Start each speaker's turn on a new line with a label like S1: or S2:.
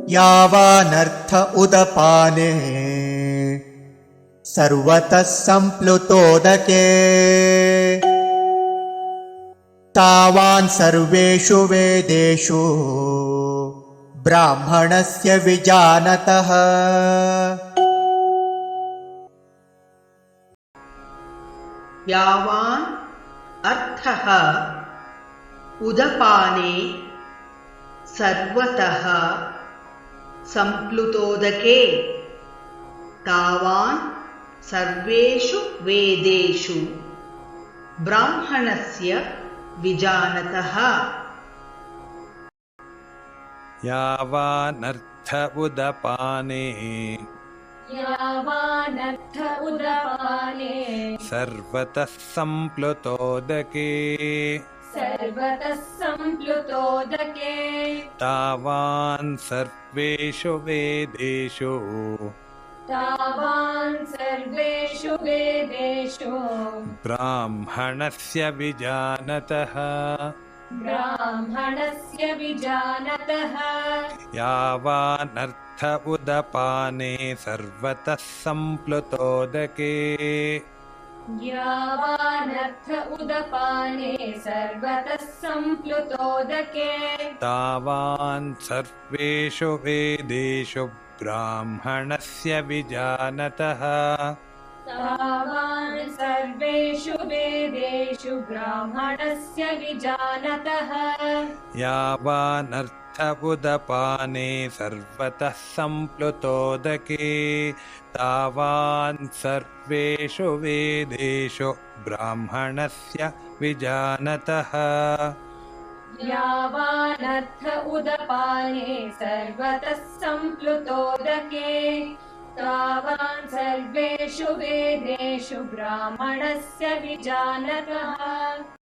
S1: यावानर्थ उदपाने सर्वतः सम्प्लुतोदके तावान् सर्वेषु वेदेषु ब्राह्मणस्य विजानतः।
S2: यावान् अर्थः उदपाने सर्वतः सम्प्लुतोदके तावान् सर्वेषु वेदेषु ब्राह्मणस्य विजानतः।
S3: यावानर्थ उदपाने सर्वतः सम्प्लुतोदके तावान् सर्वेषु वेदेषु ब्राह्मणस्य विजानतः। यावानर्थ उदपाने सर्वतः सम्प्लुतोदके तावान् सर्वेषु वेदेषु ब्राह्मणस्य विजानतः। यावानर्थ उदपाने सर्वतः सम्प्लुतोदके तावान् सर्वेषु वेदेषु ब्राह्मणस्य विजानतः।
S4: यावानर्थ उदपाने सर्वतः सम्प्लुतोदके तावान् सर्वेषु वेदेषु ब्राह्मणस्य विजानतः।